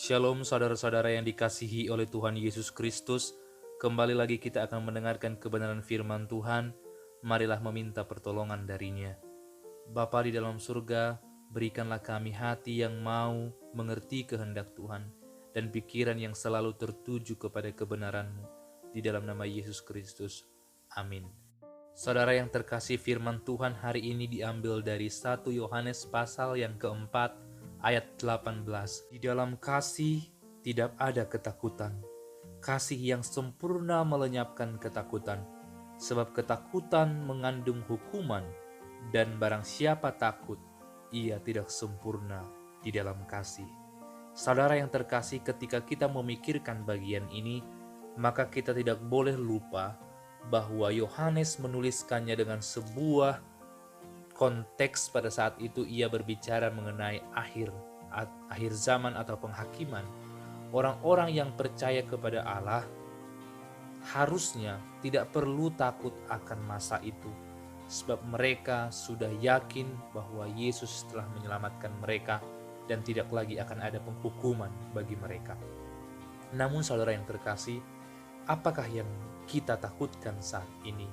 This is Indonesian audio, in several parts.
Shalom saudara-saudara yang dikasihi oleh Tuhan Yesus Kristus. Kembali lagi kita akan mendengarkan kebenaran firman Tuhan. Marilah meminta pertolongan darinya. Bapa di dalam surga, berikanlah kami hati yang mau mengerti kehendak Tuhan dan pikiran yang selalu tertuju kepada kebenaran-Mu. Di dalam nama Yesus Kristus. Amin. Saudara yang terkasih, firman Tuhan hari ini diambil dari 1 Yohanes pasal yang keempat ayat 18. Di dalam kasih tidak ada ketakutan. Kasih yang sempurna melenyapkan ketakutan, sebab ketakutan mengandung hukuman, dan barang siapa takut, ia tidak sempurna di dalam kasih. Saudara yang terkasih, ketika kita memikirkan bagian ini, maka kita tidak boleh lupa bahwa Yohanes menuliskannya dengan sebuah konteks. Pada saat itu ia berbicara mengenai akhir zaman atau penghakiman. Orang-orang yang percaya kepada Allah harusnya tidak perlu takut akan masa itu, sebab mereka sudah yakin bahwa Yesus telah menyelamatkan mereka dan tidak lagi akan ada penghukuman bagi mereka. Namun saudara yang terkasih, apakah yang kita takutkan saat ini?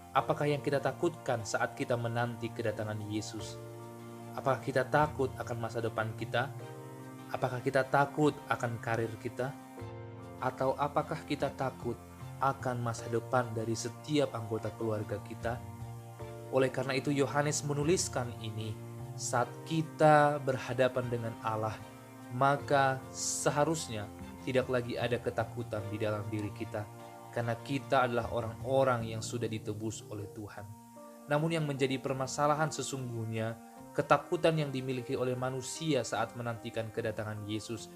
Apakah yang kita takutkan saat kita menanti kedatangan Yesus? Apakah kita takut akan masa depan kita? Apakah kita takut akan karir kita? Atau apakah kita takut akan masa depan dari setiap anggota keluarga kita? Oleh karena itu Yohanes menuliskan ini saat kita berhadapan dengan Allah, maka seharusnya tidak lagi ada ketakutan di dalam diri kita, karena kita adalah orang-orang yang sudah ditebus oleh Tuhan. Namun yang menjadi permasalahan sesungguhnya, ketakutan yang dimiliki oleh manusia saat menantikan kedatangan Yesus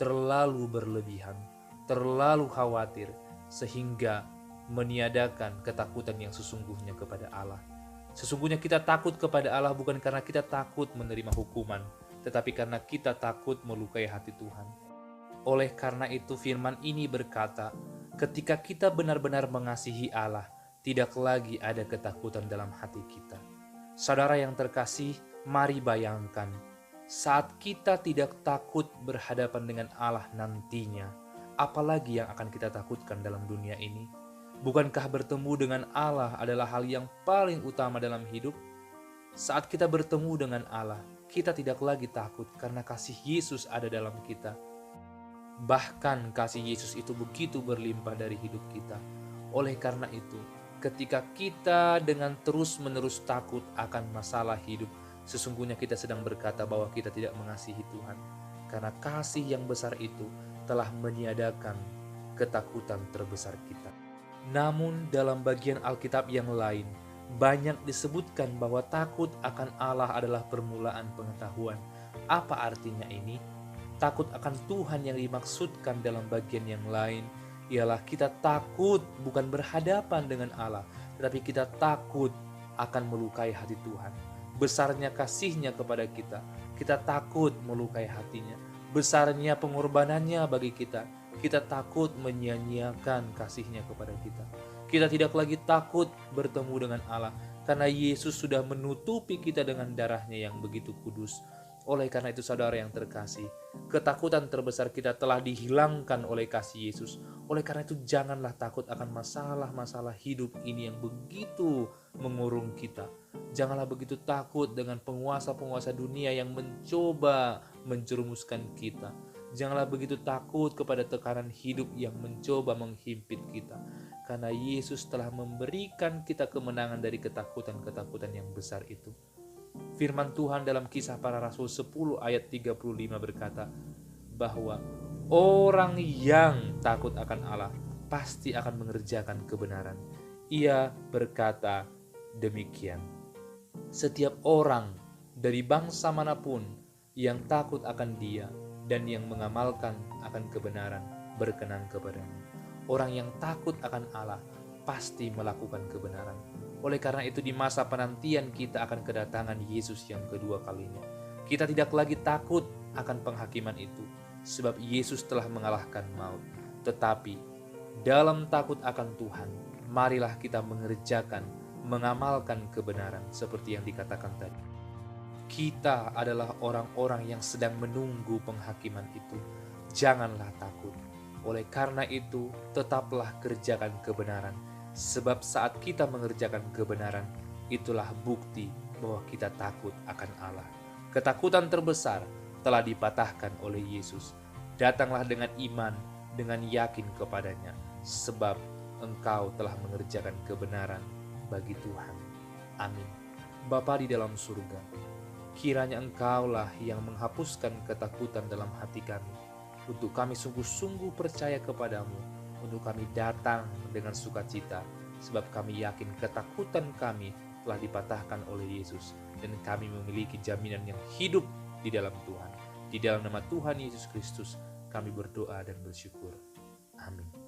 terlalu berlebihan, terlalu khawatir, sehingga meniadakan ketakutan yang sesungguhnya kepada Allah. Sesungguhnya kita takut kepada Allah bukan karena kita takut menerima hukuman, tetapi karena kita takut melukai hati Tuhan. Oleh karena itu firman ini berkata, ketika kita benar-benar mengasihi Allah, tidak lagi ada ketakutan dalam hati kita. Saudara yang terkasih, mari bayangkan, saat kita tidak takut berhadapan dengan Allah nantinya, apalagi yang akan kita takutkan dalam dunia ini? Bukankah bertemu dengan Allah adalah hal yang paling utama dalam hidup? Saat kita bertemu dengan Allah, kita tidak lagi takut karena kasih Yesus ada dalam kita. Bahkan kasih Yesus itu begitu berlimpah dari hidup kita. Oleh karena itu, ketika kita dengan terus-menerus takut akan masalah hidup, sesungguhnya kita sedang berkata bahwa kita tidak mengasihi Tuhan. Karena kasih yang besar itu telah meniadakan ketakutan terbesar kita. Namun dalam bagian Alkitab yang lain, banyak disebutkan bahwa takut akan Allah adalah permulaan pengetahuan. Apa artinya ini? Takut akan Tuhan yang dimaksudkan dalam bagian yang lain ialah kita takut bukan berhadapan dengan Allah, tetapi kita takut akan melukai hati Tuhan. Besarnya kasih-Nya kepada kita, kita takut melukai hatinya. Besarnya pengorbanannya bagi kita, kita takut menyia-nyiakan kasih-Nya kepada kita. Kita tidak lagi takut bertemu dengan Allah, karena Yesus sudah menutupi kita dengan darah-Nya yang begitu kudus. Oleh karena itu saudara yang terkasih, ketakutan terbesar kita telah dihilangkan oleh kasih Yesus. Oleh karena itu janganlah takut akan masalah-masalah hidup ini yang begitu mengurung kita. Janganlah begitu takut dengan penguasa-penguasa dunia yang mencoba menjerumuskan kita. Janganlah begitu takut kepada tekanan hidup yang mencoba menghimpit kita. Karena Yesus telah memberikan kita kemenangan dari ketakutan-ketakutan yang besar itu. Firman Tuhan dalam Kisah Para Rasul 10 ayat 35 berkata bahwa orang yang takut akan Allah pasti akan mengerjakan kebenaran. Ia berkata demikian. Setiap orang dari bangsa manapun yang takut akan Dia dan yang mengamalkan akan kebenaran berkenan kepadanya. Orang yang takut akan Allah pasti melakukan kebenaran. Oleh karena itu di masa penantian kita akan kedatangan Yesus yang kedua kalinya, kita tidak lagi takut akan penghakiman itu, sebab Yesus telah mengalahkan maut. Tetapi dalam takut akan Tuhan, marilah kita mengerjakan, mengamalkan kebenaran seperti yang dikatakan tadi. Kita adalah orang-orang yang sedang menunggu penghakiman itu. Janganlah takut. Oleh karena itu, tetaplah kerjakan kebenaran. Sebab saat kita mengerjakan kebenaran, itulah bukti bahwa kita takut akan Allah. Ketakutan terbesar telah dipatahkan oleh Yesus. Datanglah dengan iman, dengan yakin kepadanya, sebab engkau telah mengerjakan kebenaran bagi Tuhan. Amin. Bapa di dalam surga, kiranya engkaulah yang menghapuskan ketakutan dalam hati kami, untuk kami sungguh-sungguh percaya kepadamu, untuk kami datang dengan sukacita, sebab kami yakin ketakutan kami telah dipatahkan oleh Yesus, dan kami memiliki jaminan yang hidup di dalam Tuhan. Di dalam nama Tuhan Yesus Kristus, kami berdoa dan bersyukur. Amin.